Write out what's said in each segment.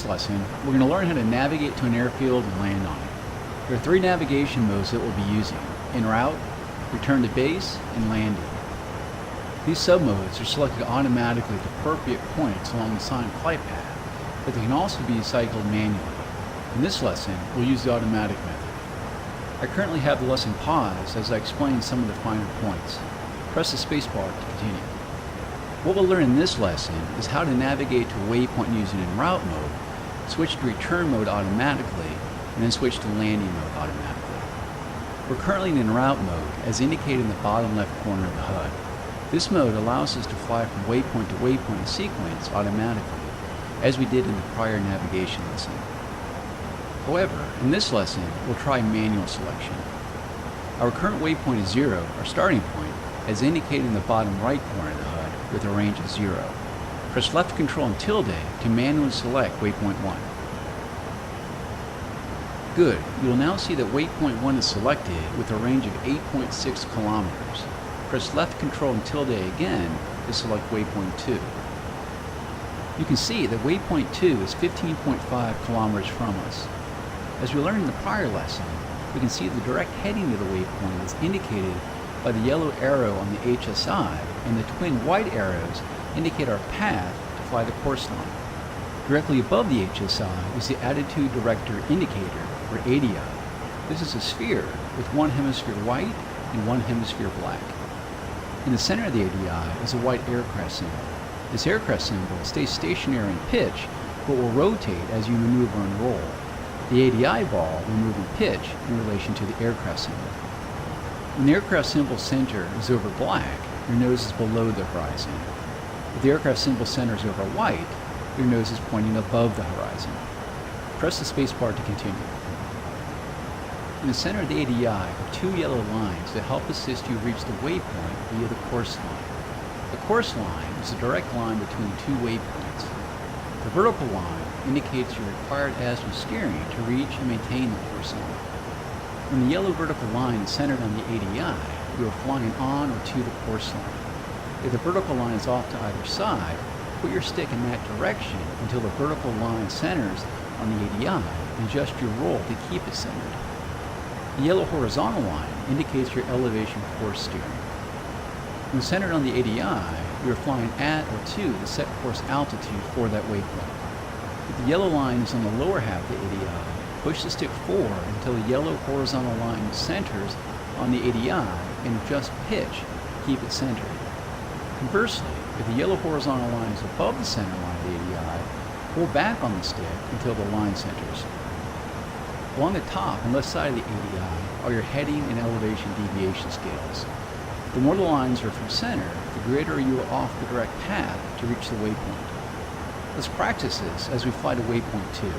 lesson, we're going to learn how to navigate to an airfield and land on it. There are 3 navigation modes that we'll be using: en route, return to base, and landing. These submodes are selected automatically at the appropriate points along the assigned flight path, but they can also be cycled manually. In this lesson, we'll use the automatic method. I currently have the lesson paused as I explain some of the finer points. Press the spacebar to continue. What we'll learn in this lesson is how to navigate to a waypoint using en route mode, switch to return mode automatically, and then switch to landing mode automatically. We're currently in en route mode, as indicated in the bottom left corner of the HUD. This mode allows us to fly from waypoint to waypoint in sequence automatically, as we did in the prior navigation lesson. However, in this lesson, we'll try manual selection. Our current waypoint is 0, our starting point, as indicated in the bottom right corner of the HUD, with a range of 0. Press left control and tilde to manually select waypoint 1. Good. You will now see that waypoint 1 is selected with a range of 8.6 kilometers. Press left control and tilde again to select waypoint 2. You can see that waypoint 2 is 15.5 kilometers from us. As we learned in the prior lesson, we can see the direct heading of the waypoint is indicated by the yellow arrow on the HSI, and the twin white arrows indicate our path to fly the course line. Directly above the HSI is the Attitude Director Indicator, or ADI. This is a sphere with one hemisphere white and one hemisphere black. In the center of the ADI is a white aircraft symbol. This aircraft symbol stays stationary in pitch, but will rotate as you maneuver and roll. The ADI ball will move in pitch in relation to the aircraft symbol. When the aircraft symbol center is over black, your nose is below the horizon. If the aircraft symbol center is over white, your nose is pointing above the horizon. Press the spacebar to continue. In the center of the ADI are 2 yellow lines that help assist you reach the waypoint via the course line. The course line is a direct line between 2 waypoints. The vertical line indicates your required azimuth steering to reach and maintain the course line. When the yellow vertical line is centered on the ADI, you are flying on or to the course line. If the vertical line is off to either side, put your stick in that direction until the vertical line centers on the ADI and adjust your roll to keep it centered. The yellow horizontal line indicates your elevation course steering. When centered on the ADI, you are flying at or to the set course altitude for that waypoint. If the yellow line is on the lower half of the ADI, push the stick forward until the yellow horizontal line centers on the ADI and adjust pitch to keep it centered. Conversely, if the yellow horizontal line is above the center line of the ADI, pull back on the stick until the line centers. Along the top and left side of the ADI are your heading and elevation deviation scales. The more the lines are from center, the greater you are off the direct path to reach the waypoint. Let's practice this as we fly to waypoint 2.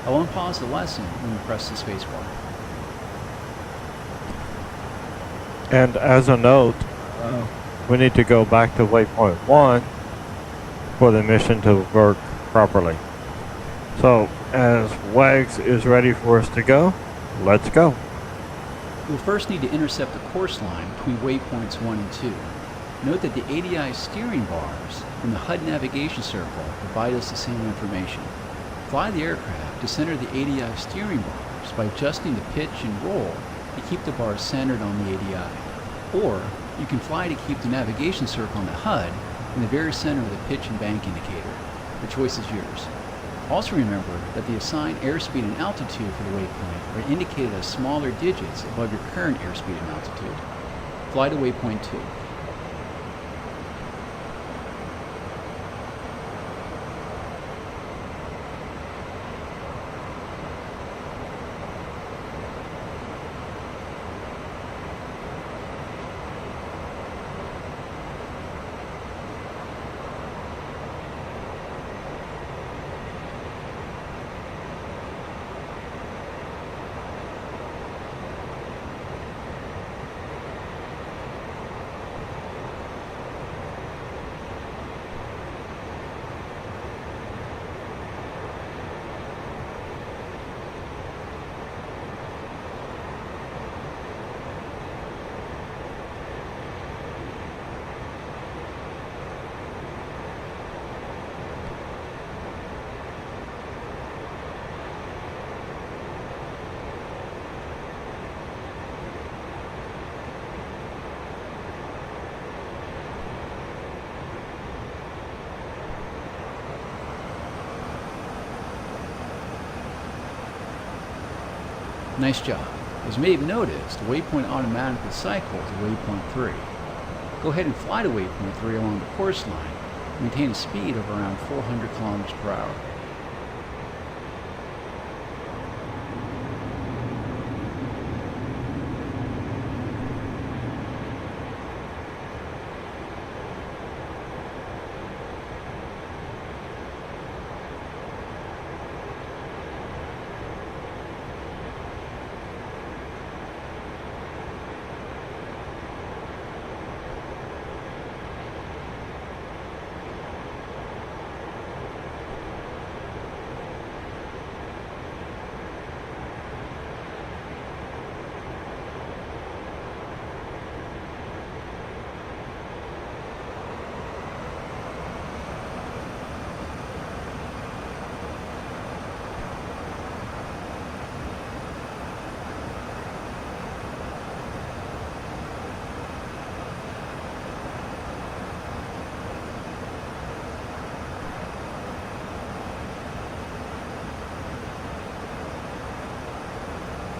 I won't pause the lesson when we press the spacebar. And as a note, we need to go back to waypoint 1 for the mission to work properly. So, as Wags is ready for us to go, let's go. We'll first need to intercept the course line between waypoints 1 and 2. Note that the ADI steering bars and the HUD navigation circle provide us the same information. Fly the aircraft to center the ADI steering bars by adjusting the pitch and roll to keep the bars centered on the ADI. Or, you can fly to keep the navigation circle on the HUD in the very center of the pitch and bank indicator. The choice is yours. Also remember that the assigned airspeed and altitude for the waypoint are indicated as smaller digits above your current airspeed and altitude. Fly to waypoint 2. Nice job. As you may have noticed, the waypoint automatically cycles to waypoint 3. Go ahead and fly to waypoint 3 along the course line. Maintain a speed of around 400 kilometers per hour.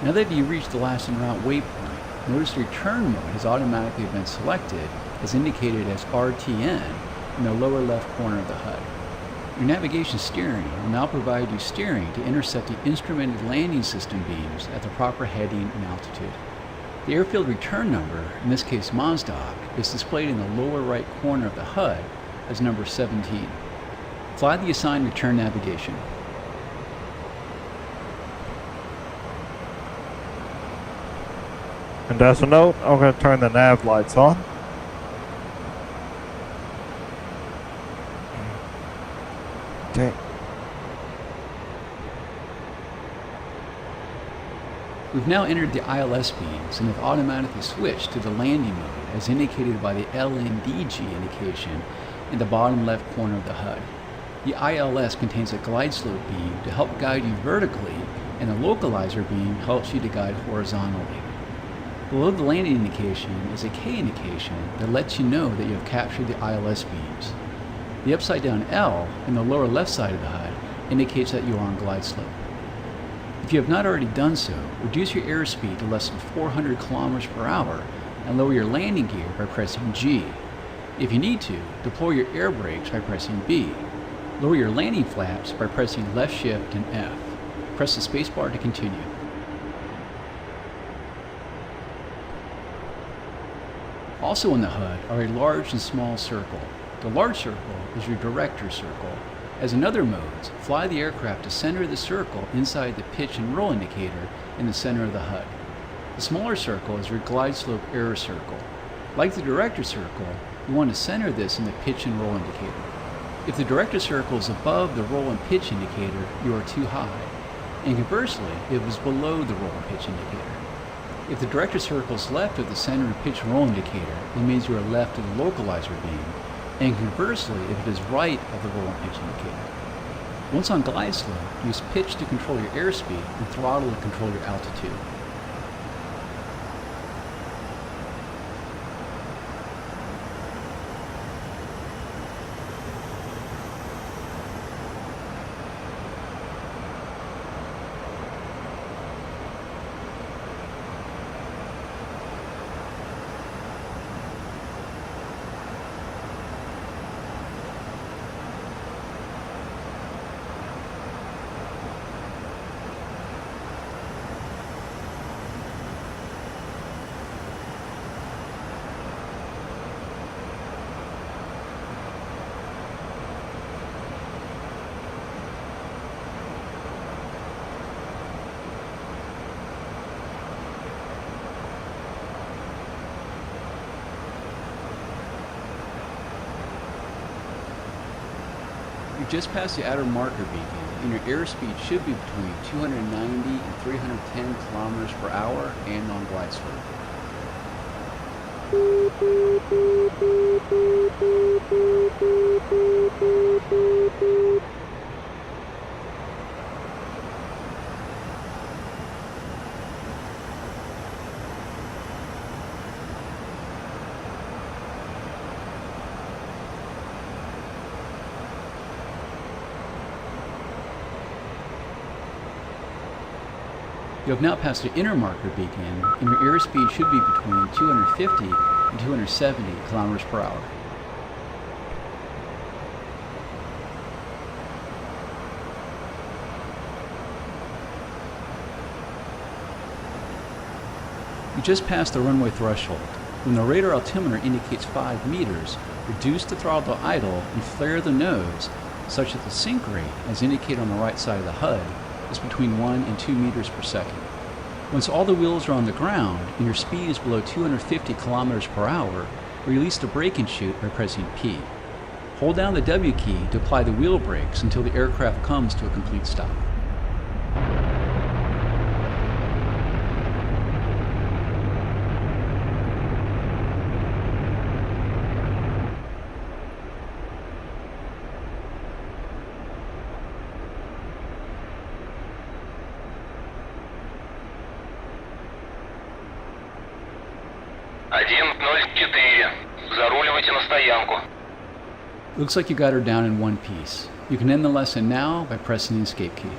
Now that you've reached the last en route waypoint, notice the return mode has automatically been selected as indicated as RTN in the lower left corner of the HUD. Your navigation steering will now provide you steering to intercept the instrumented landing system beams at the proper heading and altitude. The airfield return number, in this case MOSDOC, is displayed in the lower right corner of the HUD as number 17. Fly the assigned return navigation. And as a note, I'm going to turn the nav lights on. Okay. We've now entered the ILS beams and have automatically switched to the landing mode as indicated by the LNDG indication in the bottom left corner of the HUD. The ILS contains a glide slope beam to help guide you vertically, and the localizer beam helps you to guide horizontally. Below the landing indication is a K indication that lets you know that you have captured the ILS beams. The upside down L in the lower left side of the HUD indicates that you are on glide slope. If you have not already done so, reduce your airspeed to less than 400 kilometers per hour and lower your landing gear by pressing G. If you need to, deploy your air brakes by pressing B. Lower your landing flaps by pressing left shift and F. Press the spacebar to continue. Also in the HUD are a large and small circle. The large circle is your director circle. As in other modes, fly the aircraft to center the circle inside the pitch and roll indicator in the center of the HUD. The smaller circle is your glide slope error circle. Like the director circle, you want to center this in the pitch and roll indicator. If the director circle is above the roll and pitch indicator, you are too high, and conversely, if it is below the roll and pitch indicator. If the director circle is left of the center and pitch and roll indicator, it means you are left of the localizer beam, and conversely, if it is right of the roll and pitch indicator. Once on glide slope, use pitch to control your airspeed and throttle to control your altitude. You've just passed the outer marker beacon, and your airspeed should be between 290 and 310 kilometers per hour and on glide slope. You have now passed the inner marker beacon, and your airspeed should be between 250 and 270 kilometers per hour. You just passed the runway threshold. When the radar altimeter indicates 5 meters, reduce the throttle to idle and flare the nose such that the sink rate, as indicated on the right side of the HUD, is between 1 and 2 meters per second. Once all the wheels are on the ground and your speed is below 250 kilometers per hour, release the brake and chute by pressing P. Hold down the W key to apply the wheel brakes until the aircraft comes to a complete stop. Заруливайте на стоянку. Looks like you got her down in one piece. You can end the lesson now by pressing the escape key.